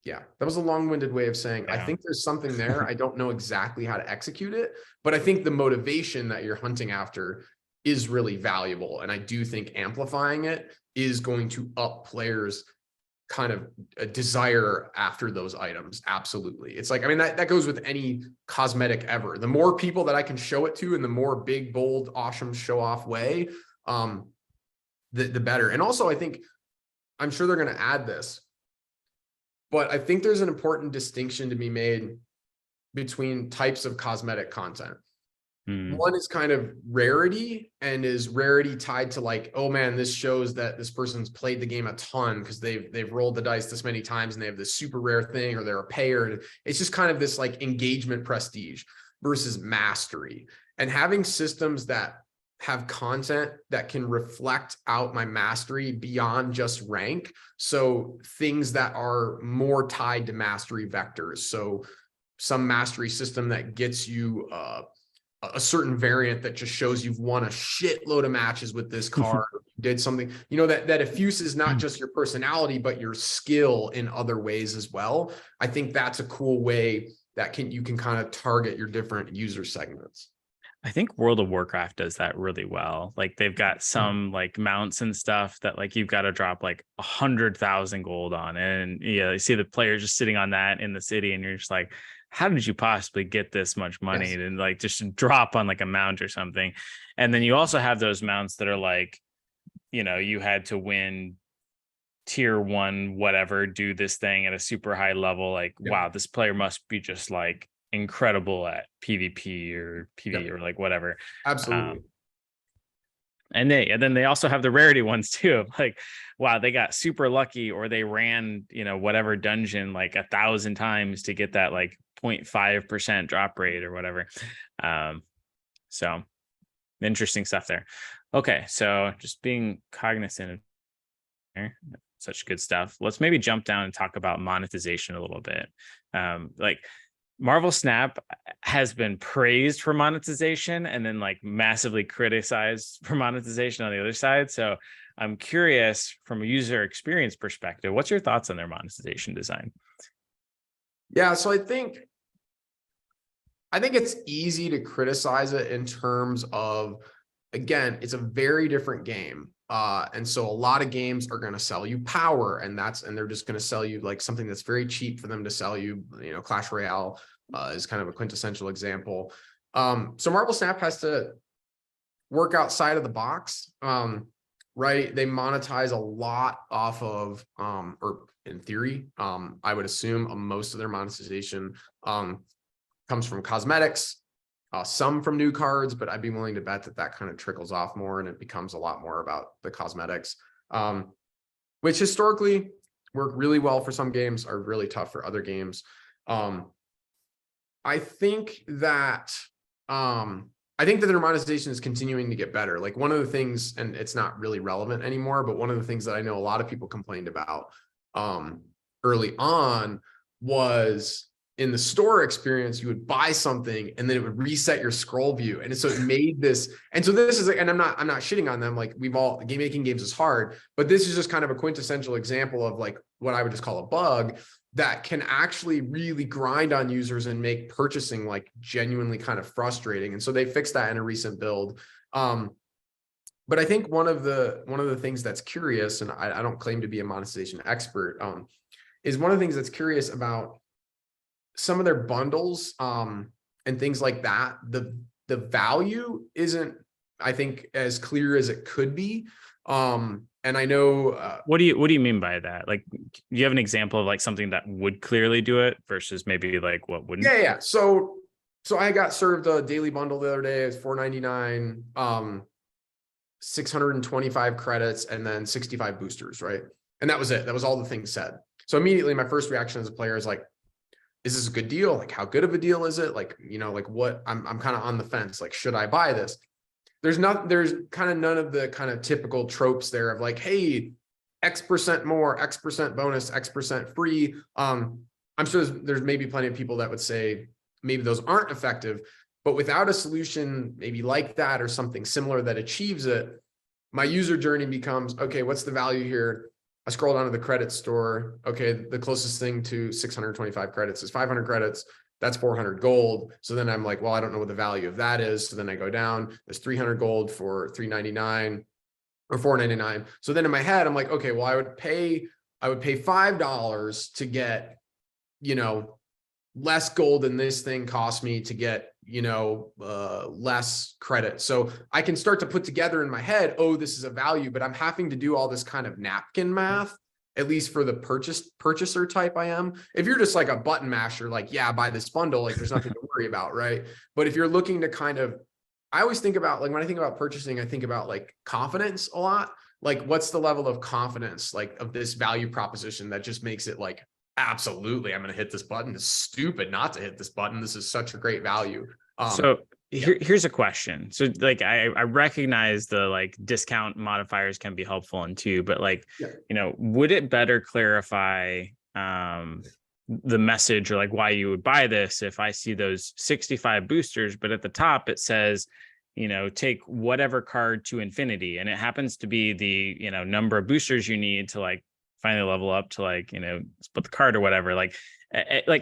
Yeah, that was a long-winded way of saying, I think there's something there. I don't know exactly how to execute it, but I think the motivation that you're hunting after is really valuable. And I do think amplifying it is going to up players' kind of a desire after those items. Absolutely. It's like, I mean, that goes with any cosmetic ever. The more people that I can show it to in the more big, bold, awesome show off way, the better. And also, I think, I'm sure they're going to add this, but I think there's an important distinction to be made between types of cosmetic content. One is kind of rarity, and is rarity tied to like, oh man, this shows that this person's played the game a ton because they've rolled the dice this many times and they have this super rare thing, or they're a payer. And it's just kind of this like engagement prestige versus mastery. And having systems that have content that can reflect out my mastery beyond just rank. So things that are more tied to mastery vectors. So some mastery system that gets you a certain variant that just shows you've won a shitload of matches with this card, did something, that effuses not just your personality, but your skill in other ways as well. I think that's a cool way that you can kind of target your different user segments. I think World of Warcraft does that really well. Like, they've got some like mounts and stuff that like you've got to drop like 100,000 gold on, and you see the players just sitting on that in the city, and you're just like, how did you possibly get this much money to like just drop on like a mount or something? And then you also have those mounts that are like, you had to win tier 1, whatever, do this thing at a super high level. Like, wow, this player must be just like incredible at PvP or PvE or like whatever. Absolutely. And then they also have the rarity ones too. Like, wow, they got super lucky, or they ran, whatever dungeon like 1,000 times to get that like 0.5% drop rate or whatever. So interesting stuff there. Okay, so just being cognizant of such good stuff. Let's maybe jump down and talk about monetization a little bit. Like, Marvel Snap has been praised for monetization and then like massively criticized for monetization on the other side. So I'm curious, from a user experience perspective, what's your thoughts on their monetization design? Yeah, so I think it's easy to criticize it in terms of, again, it's a very different game. And so a lot of games are going to sell you power, and they're just going to sell you like something that's very cheap for them to sell you. Clash Royale is kind of a quintessential example. So Marvel Snap has to work outside of the box, right? They monetize a lot off of, or in theory, I would assume most of their monetization comes from cosmetics. Some from new cards, but I'd be willing to bet that kind of trickles off more and it becomes a lot more about the cosmetics, which historically work really well for some games, are really tough for other games. I think that their monetization is continuing to get better. Like, one of the things, and it's not really relevant anymore, but one of the things that I know a lot of people complained about early on was, in the store experience, you would buy something and then it would reset your scroll view. And so it made this, and so this is, and I'm not shitting on them. Like, game making games is hard, but this is just kind of a quintessential example of like what I would just call a bug that can actually really grind on users and make purchasing like genuinely kind of frustrating. And so they fixed that in a recent build. But I think one of the things that's curious, and I don't claim to be a monetization expert, is one of the things that's curious about some of their bundles, and things like that. The value isn't, I think, as clear as it could be. And I know, What do you mean by that? Like, do you have an example of like something that would clearly do it versus maybe like what wouldn't? yeah. So I got served a daily bundle the other day. It's $4.99, 625 credits, and then 65 boosters, right? And that was it. That was all the things said. So immediately my first reaction as a player is like, is this a good deal? Like, how good of a deal is it? Like, like what, I'm kind of on the fence. Like, should I buy this? There's kind of none of the kind of typical tropes there of like, hey, X% more, X% bonus, X% free. I'm sure there's maybe plenty of people that would say maybe those aren't effective, but without a solution maybe like that or something similar that achieves it, my user journey becomes, okay, what's the value here? I scroll down to the credit store. Okay, the closest thing to 625 credits is 500 credits. That's 400 gold. So then I'm like, well, I don't know what the value of that is. So then I go down, there's 300 gold for $3.99 or $4.99. So then in my head, I'm like, okay, well, I would pay $5 to get, less gold than this thing cost me to get, less credit. So I can start to put together in my head, oh, this is a value, but I'm having to do all this kind of napkin math, at least for the purchaser type I am. If you're just like a button masher, like, yeah, buy this bundle, like there's nothing to worry about, right? But if you're looking to kind of, I always think about, like, when I think about purchasing, I think about like confidence a lot. Like, what's the level of confidence, like, of this value proposition that just makes it like, absolutely, I'm going to hit this button. It's stupid not to hit this button. This is such a great value. So here's a question. So like, I recognize the like discount modifiers can be helpful in too, but like, would it better clarify the message or like why you would buy this if I see those 65 boosters, but at the top it says, take whatever card to infinity, and it happens to be the number of boosters you need to like finally level up to like split the card or whatever, like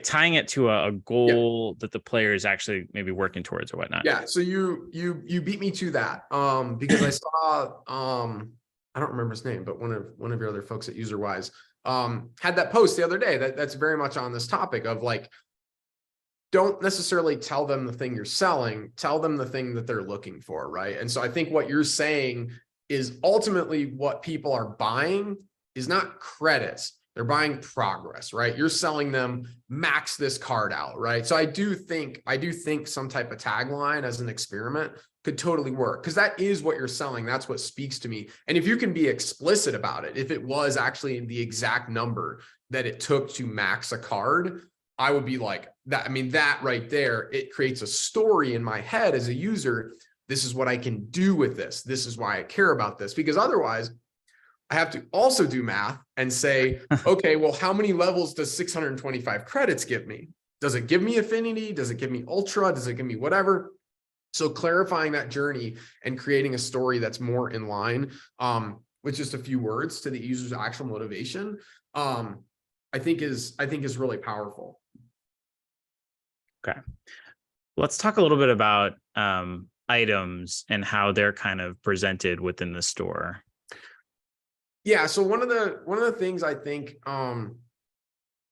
tying it to a goal that the player is actually maybe working towards or whatnot. Yeah. So you beat me to that, because I saw, I don't remember his name, but one of your other folks at UserWise had that post the other day that's very much on this topic of like, don't necessarily tell them the thing you're selling, tell them the thing that they're looking for, right? And so I think what you're saying is ultimately what people are buying is not credits. They're buying progress, right? You're selling them max this card out, right? So I do think some type of tagline as an experiment could totally work, because that is what you're selling. That's what speaks to me. And if you can be explicit about it, if it was actually the exact number that it took to max a card, I would be like that. I mean, that right there, it creates a story in my head as a user. This is what I can do with this. This is why I care about this, because otherwise I have to also do math and say, okay, well, how many levels does 625 credits give me? Does it give me affinity? Does it give me ultra? Does it give me whatever? So clarifying that journey and creating a story that's more in line with just a few words to the user's actual motivation, I think is really powerful. Okay. Let's talk a little bit about items and how they're kind of presented within the store. Yeah. So one of the things I think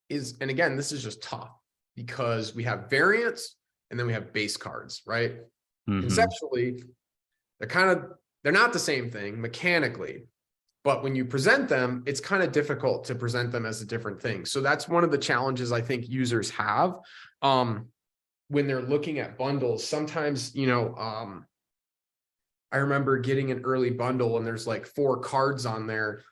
is, and again, this is just tough because we have variants and then we have base cards, right? Mm-hmm. Conceptually, they're not the same thing mechanically, but when you present them, it's kind of difficult to present them as a different thing. So that's one of the challenges I think users have when they're looking at bundles. Sometimes, I remember getting an early bundle and there's like 4 cards on there,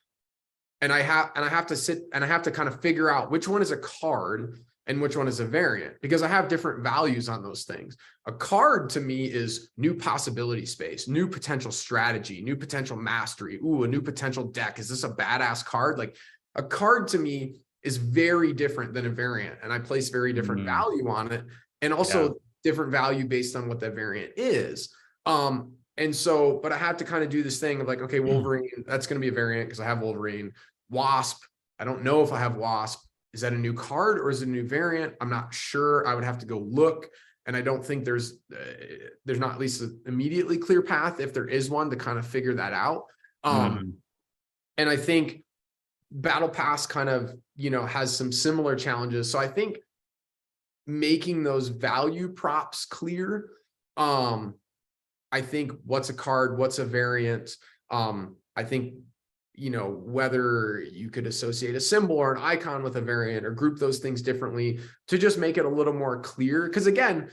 and I have to kind of figure out which one is a card and which one is a variant, because I have different values on those things. A card to me is new possibility space, new potential strategy, new potential mastery. Ooh, a new potential deck. Is this a badass card? Like, a card to me is very different than a variant, and I place very different value on it, and also different value based on what that variant is. And so, but I have to kind of do this thing of like, okay, Wolverine, that's going to be a variant because I have Wolverine. Wasp, I don't know if I have Wasp. Is that a new card or is it a new variant? I'm not sure. I would have to go look. And I don't think there's not at least an immediately clear path, if there is one, to kind of figure that out. And I think Battle Pass kind of, has some similar challenges. So I think making those value props clear, I think what's a card, what's a variant, I think, whether you could associate a symbol or an icon with a variant or group those things differently to just make it a little more clear. Because again,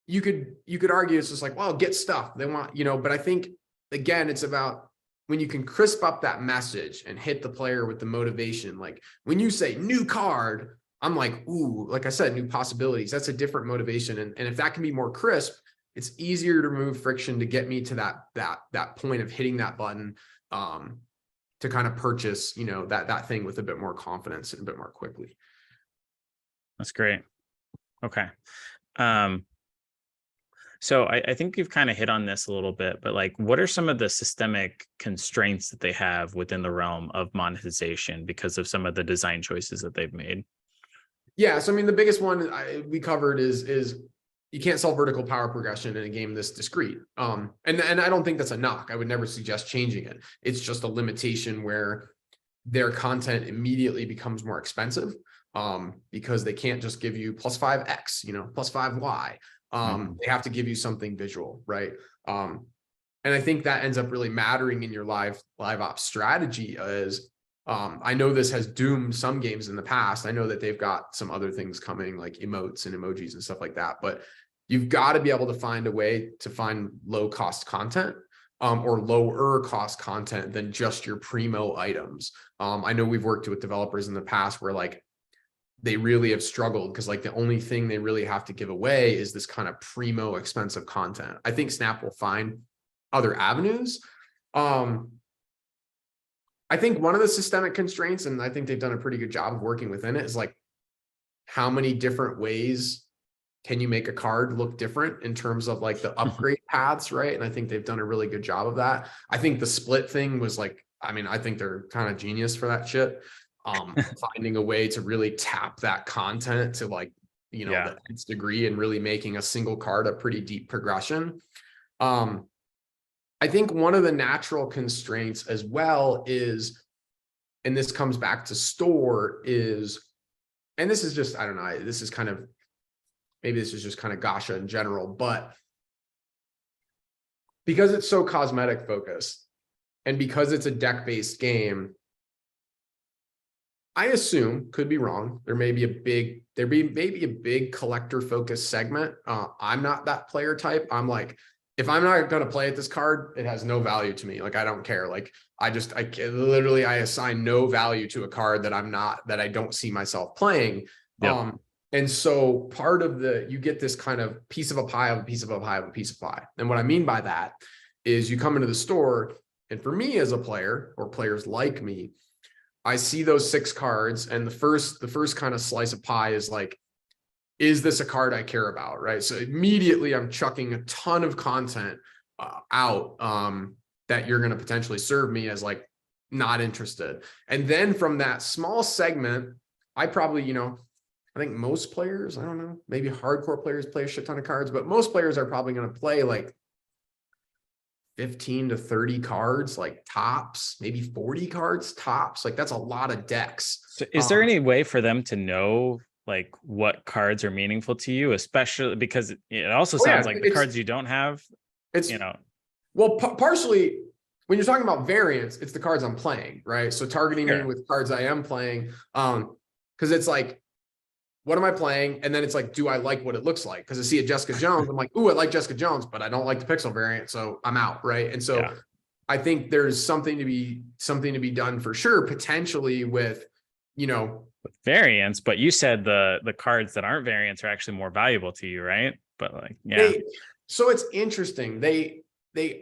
you could argue it's just like, well, get stuff they want, but I think again, it's about when you can crisp up that message and hit the player with the motivation. Like when you say new card, I'm like, ooh, like I said, new possibilities. That's a different motivation. And if that can be more crisp, it's easier to remove friction to get me to that point of hitting that button, to kind of purchase, that thing with a bit more confidence and a bit more quickly. That's great. Okay. So I think you've kind of hit on this a little bit, but like, what are some of the systemic constraints that they have within the realm of monetization because of some of the design choices that they've made? Yeah. So, I mean, the biggest one we covered is you can't sell vertical power progression in a game this discrete. And I don't think that's a knock. I would never suggest changing it. It's just a limitation where their content immediately becomes more expensive, because they can't just give you plus 5x, plus 5y. They have to give you something visual, right? And I think that ends up really mattering in your live ops strategy. I know this has doomed some games in the past. I know that they've got some other things coming, like emotes and emojis and stuff like that, but you've got to be able to find a way to find low cost content, or lower cost content than just your primo items. I know we've worked with developers in the past where like they really have struggled because like the only thing they really have to give away is this kind of primo expensive content. I think Snap will find other avenues. I think one of the systemic constraints, and I think they've done a pretty good job of working within it, is like how many different ways can you make a card look different in terms of like the upgrade paths, right? And I think they've done a really good job of that. I think the split thing was like, I think they're kind of genius for that shit. Finding a way to really tap that content to like, the nth degree and really making a single card a pretty deep progression. I think one of the natural constraints as well is, and this comes back to store, is, and this is just, I don't know, this is kind of, maybe this is just kind of gacha in general, but because it's so cosmetic focused and because it's a deck-based game, I assume, could be wrong, there may be maybe a big collector focused segment. I'm not that player type. I'm like, if I'm not going to play at this card, it has no value to me. Like, I don't care. Like, I assign no value to a card that I don't see myself playing. Yep. And so part of you get this kind of piece of a pie of a piece of a pie of a piece of pie. And what I mean by that is you come into the store, and for me as a player, or players like me, I see those 6 cards, and the first kind of slice of pie is like, is this a card I care about, right? So immediately I'm chucking a ton of content out that you're going to potentially serve me as like not interested. And then from that small segment, I probably, I think most players, I don't know, maybe hardcore players play a shit ton of cards, but most players are probably going to play like 15 to 30 cards, like tops, maybe 40 cards tops. Like, that's a lot of decks. So is there any way for them to know like what cards are meaningful to you, especially because it also sounds like the cards you don't have, well, partially when you're talking about variants, it's the cards I'm playing, right? So targeting me with cards I am playing, because it's like, what am I playing? And then it's like, do I like what it looks like? Because I see a Jessica Jones, I'm like, ooh, I like Jessica Jones, but I don't like the pixel variant, so I'm out, right? And so I think there's something to be done for sure, potentially with variants. But you said the cards that aren't variants are actually more valuable to you, right? But like, so it's interesting. They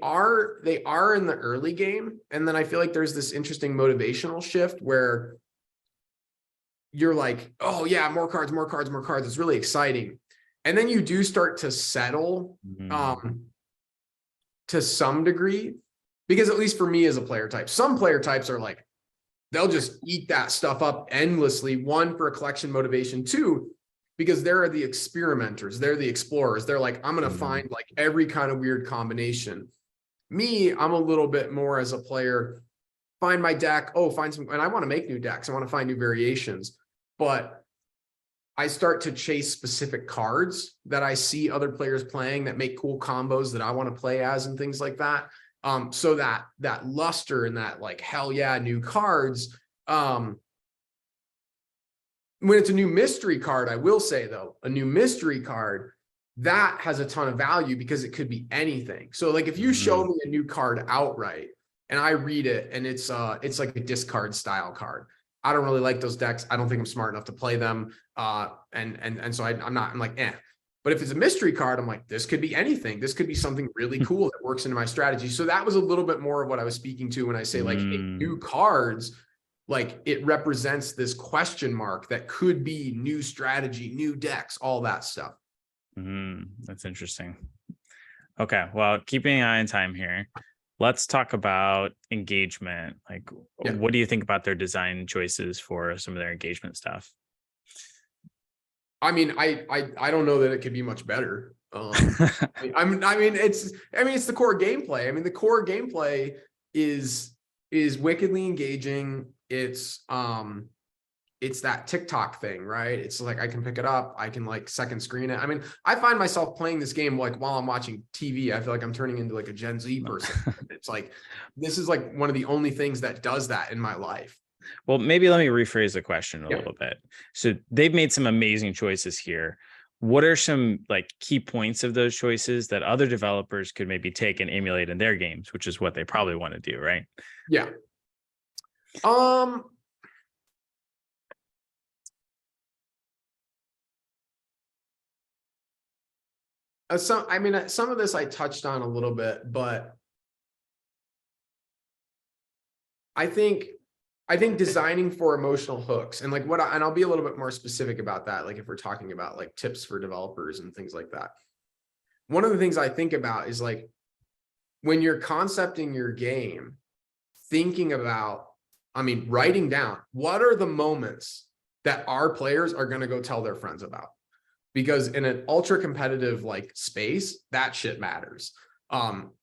are in the early game, and then I feel like there's this interesting motivational shift where you're like, oh yeah, more cards. It's really exciting. And then you do start to settle to some degree, because at least for me as a player type, some player types are like, they'll just eat that stuff up endlessly. 1, for a collection motivation. 2, because they're the experimenters, they're the explorers. They're like, I'm going to find like every kind of weird combination. Me, I'm a little bit more as a player, find my deck, find some, and I want to make new decks. I want to find new variations, but I start to chase specific cards that I see other players playing that make cool combos that I want to play as and things like that. So that luster and that like, hell yeah, new cards. When it's a new mystery card, I will say though, a new mystery card, that has a ton of value because it could be anything. So like if you show me a new card outright and I read it and it's like a discard style card, I don't really like those decks. I don't think I'm smart enough to play them. And so I'm like, eh. But if it's a mystery card, I'm like, this could be anything. This could be something really cool that works into my strategy. So that was a little bit more of what I was speaking to when I say like, hey, new cards, like it represents this question mark that could be new strategy, new decks, all that stuff. That's interesting. Okay, well, keeping an eye on time here, let's talk about engagement. Like, what do you think about their design choices for some of their engagement stuff? I mean, I don't know that it could be much better. I mean, it's the core gameplay. I mean, the core gameplay is wickedly engaging. It's that TikTok thing, right? It's like I can pick it up, I can like second screen it. I mean, I find myself playing this game like while I'm watching TV. I feel like I'm turning into like a Gen Z person. It's like, this is like one of the only things that does that in my life. Well, maybe let me rephrase the question a little bit. So they've made some amazing choices here. What are some like key points of those choices that other developers could maybe take and emulate in their games, which is what they probably want to do, right? Yeah. Some of this I touched on a little bit, but I think designing for emotional hooks and like and I'll be a little bit more specific about that. Like if we're talking about like tips for developers and things like that. One of the things I think about is like when you're concepting your game, thinking about, writing down what are the moments that our players are going to go tell their friends about. Because in an ultra competitive like space, that shit matters.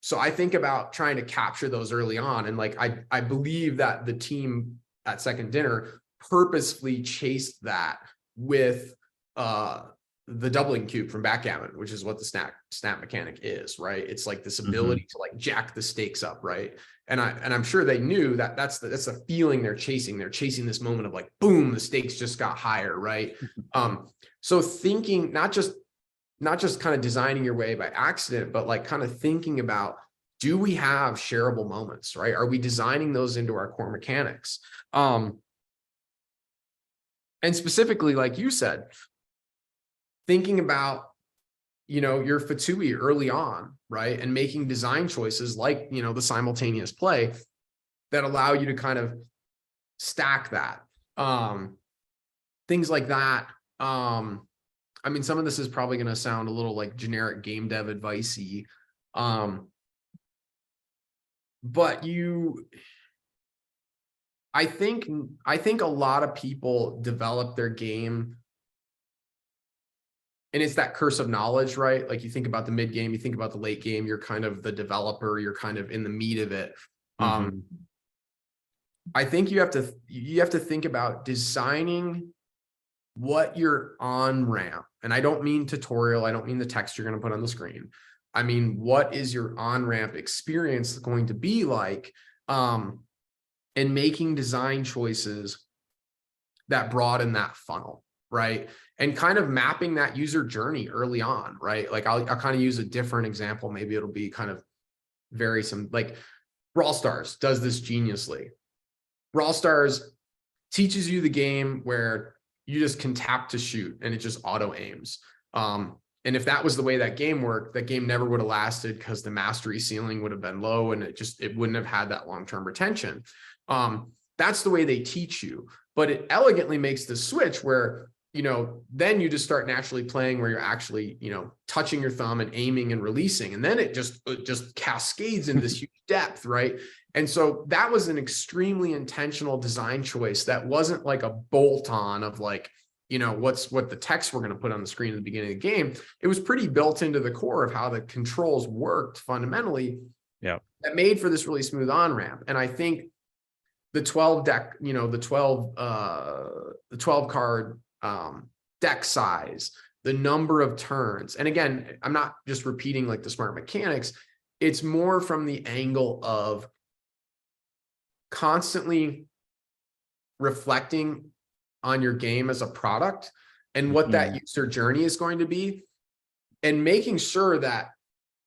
So I think about trying to capture those early on. And like, I believe that the team at Second Dinner purposefully chased that with the doubling cube from backgammon, which is what the snap mechanic is, right? It's like this ability to like jack the stakes up, right? And I'm sure they knew that that's the feeling they're chasing. They're chasing this moment of like, boom, the stakes just got higher, right? So thinking, not just kind of designing your way by accident, but like kind of thinking about, do we have shareable moments, right? Are we designing those into our core mechanics? And specifically, like you said, thinking about, your Fatui early on, right? And making design choices like, the simultaneous play that allow you to kind of stack that. Things like that. Some of this is probably going to sound a little like generic game dev advice-y. But I think a lot of people develop their game, and it's that curse of knowledge, right? Like you think about the mid game, you think about the late game, you're kind of the developer, you're kind of in the meat of it. I think you have to think about designing what your on-ramp, and I don't mean tutorial, I don't mean the text you're going to put on the screen. I mean, what is your on-ramp experience going to be like? And making design choices that broaden that funnel, right? And kind of mapping that user journey early on, right? Like I'll kind of use a different example. Maybe it'll be kind of like Brawl Stars does this geniusly. Brawl Stars teaches you the game where you just can tap to shoot and it just auto aims. And if that was the way that game worked, that game never would have lasted because the mastery ceiling would have been low and it wouldn't have had that long-term retention. That's the way they teach you, but it elegantly makes the switch where, then you just start naturally playing where you're actually, touching your thumb and aiming and releasing. And then it just cascades into this huge depth, right? And so that was an extremely intentional design choice that wasn't like a bolt-on of like, what the text we're going to put on the screen at the beginning of the game. It was pretty built into the core of how the controls worked fundamentally. Yeah. That made for this really smooth on-ramp. And I think the 12 deck, the 12 card deck size, the number of turns. And again, I'm not just repeating like the smart mechanics. It's more from the angle of constantly reflecting on your game as a product and what that user journey is going to be, and making sure that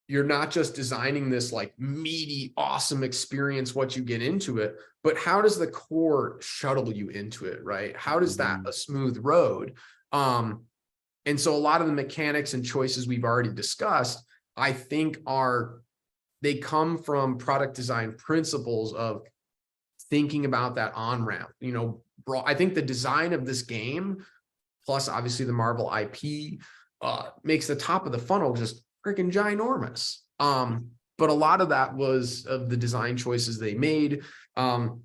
you're not just designing this like meaty, awesome experience, what you get into it, but how does the core shuttle you into it, right? How does that a smooth road? And so a lot of the mechanics and choices we've already discussed, I think they come from product design principles of thinking about that on-ramp. I think the design of this game, plus obviously the Marvel IP, makes the top of the funnel just freaking ginormous. But a lot of that was of the design choices they made. And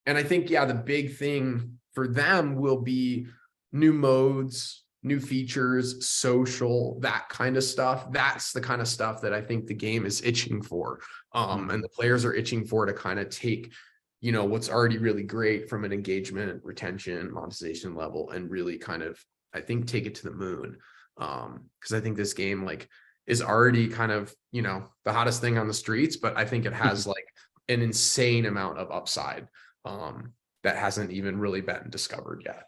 I think, yeah, the big thing for them will be new modes, new features, social, that kind of stuff. That's the kind of stuff that I think the game is itching for. And the players are itching for, to kind of take, what's already really great from an engagement, retention, monetization level, and really kind of, I think, take it to the moon. Because I think this game is already kind of, the hottest thing on the streets, but I think it has an insane amount of upside that hasn't even really been discovered yet.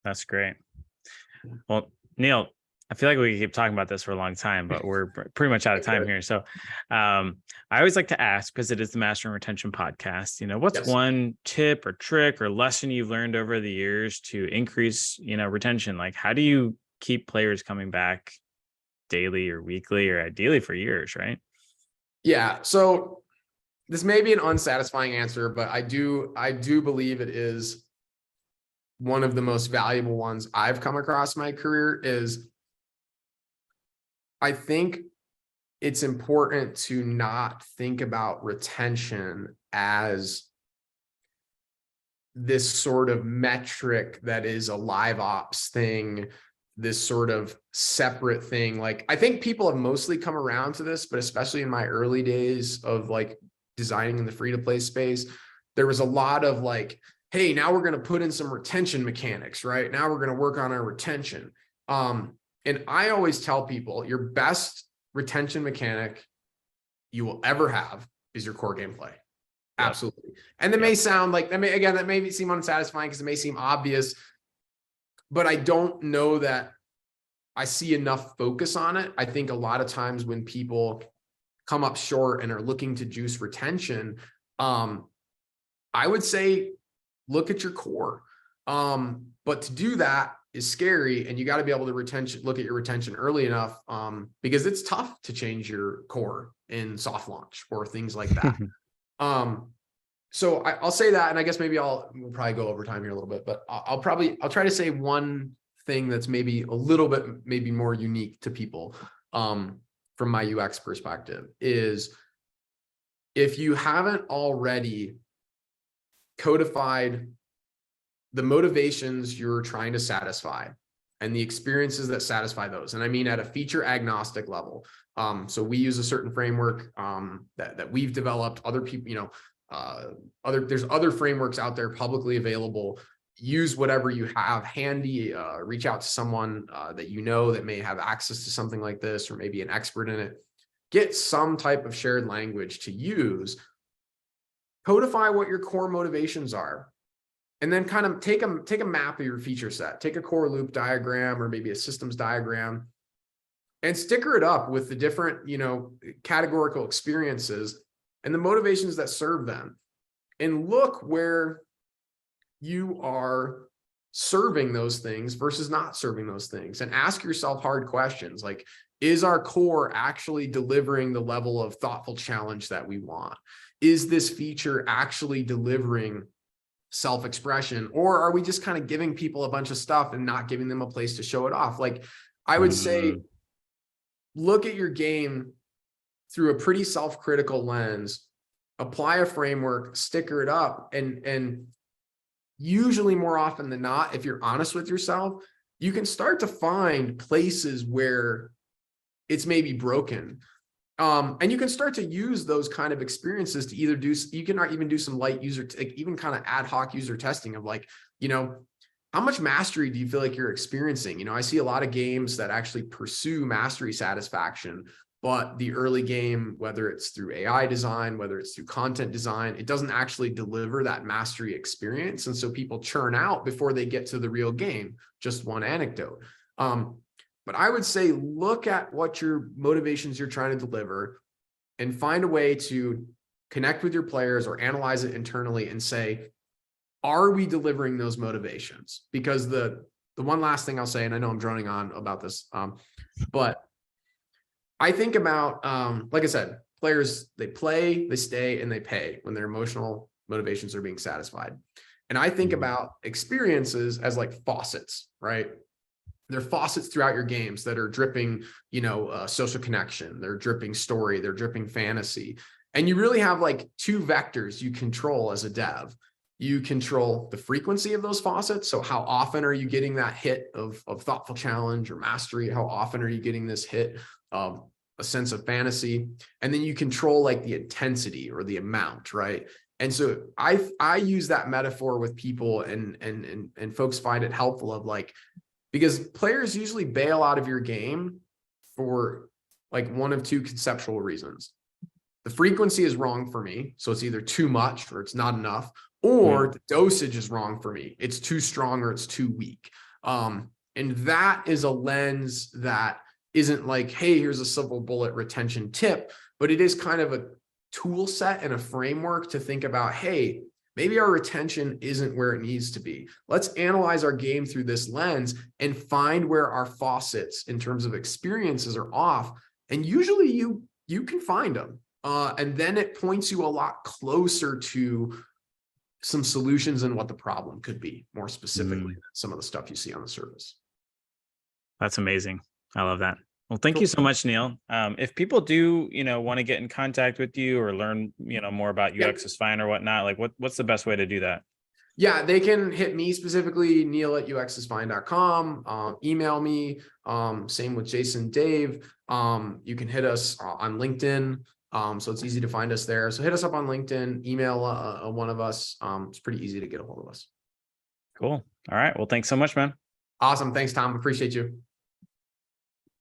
That's great. Well, Neil, I feel like we keep talking about this for a long time, but we're pretty much out of time here. So I always like to ask, because it is the Mastering Retention podcast, what's one tip or trick or lesson you've learned over the years to increase, retention? Like, how do you keep players coming back daily or weekly, or ideally for years, right? Yeah. So this may be an unsatisfying answer, but I do believe it is one of the most valuable ones I've come across in my career. Is I think it's important to not think about retention as this sort of metric that is a live ops thing, this sort of separate thing. I think people have mostly come around to this, but especially in my early days of designing in the free-to-play space, there was a lot of hey, now we're going to put in some retention mechanics, right? Now we're going to work on our retention. And I always tell people, your best retention mechanic you will ever have is your core gameplay. Absolutely. And that may sound that may seem unsatisfying because it may seem obvious, but I don't know that I see enough focus on it. I think a lot of times when people come up short and are looking to juice retention, I would say, look at your core. But to do that is scary, and you got to be able to look at your retention early enough, because it's tough to change your core in soft launch or things like that. So I'll say that, and I guess maybe we'll probably go over time here a little bit, but I'll try to say one thing that's maybe a little bit maybe more unique to people, from my UX perspective, is if you haven't already codified the motivations you're trying to satisfy and the experiences that satisfy those. And I mean, at a feature agnostic level. So we use a certain framework that we've developed. Other people, there's other frameworks out there publicly available. Use whatever you have handy. Reach out to someone that that may have access to something like this, or maybe an expert in it. Get some type of shared language to use. Codify what your core motivations are, and then kind of take a map of your feature set. Take a core loop diagram or maybe a systems diagram, and sticker it up with the different, categorical experiences and the motivations that serve them. And look where you are serving those things versus not serving those things. And ask yourself hard questions like, is our core actually delivering the level of thoughtful challenge that we want? Is this feature actually delivering self-expression, or are we just kind of giving people a bunch of stuff and not giving them a place to show it off? I would say, look at your game through a pretty self-critical lens, apply a framework, sticker it up, and usually more often than not, if you're honest with yourself, you can start to find places where it's maybe broken. And you can start to use those kind of experiences to either do, you can even do some light user, even kind of ad hoc user testing of like, how much mastery do you feel like you're experiencing? I see a lot of games that actually pursue mastery satisfaction, but the early game, whether it's through AI design, whether it's through content design, it doesn't actually deliver that mastery experience. And so people churn out before they get to the real game. Just one anecdote. But I would say, look at what your motivations you're trying to deliver and find a way to connect with your players or analyze it internally and say, are we delivering those motivations? Because the one last thing I'll say, and I know I'm droning on about this, but I think about, like I said, players, they play, they stay, and they pay when their emotional motivations are being satisfied. And I think about experiences as like faucets, right? They're faucets throughout your games that are dripping, social connection, they're dripping story, they're dripping fantasy. And you really have like two vectors you control as a dev. You control the frequency of those faucets. So how often are you getting that hit of thoughtful challenge or mastery? How often are you getting this hit of a sense of fantasy? And then you control like the intensity or the amount, right? And so I use that metaphor with people, and folks find it helpful of like, because players usually bail out of your game for like one of two conceptual reasons. The frequency is wrong for me, so it's either too much or it's not enough, or the dosage is wrong for me. It's too strong or it's too weak. And that is a lens that isn't like, hey, here's a silver bullet retention tip, but it is kind of a tool set and a framework to think about, hey, maybe our retention isn't where it needs to be. Let's analyze our game through this lens and find where our faucets in terms of experiences are off. And usually you can find them. And then it points you a lot closer to some solutions and what the problem could be more specifically than some of the stuff you see on the surface. That's amazing. I love that. Well, thank Cool. you so much, Neil. If people do, want to get in contact with you or learn, more about UX is Fine or whatnot, like what's the best way to do that? Yeah, they can hit me specifically, neil@uxisfine.com, email me, same with Jason, Dave. You can hit us on LinkedIn. So it's easy to find us there. So hit us up on LinkedIn, email one of us. It's pretty easy to get a hold of us. Cool. All right. Well, thanks so much, man. Awesome. Thanks, Tom. Appreciate you.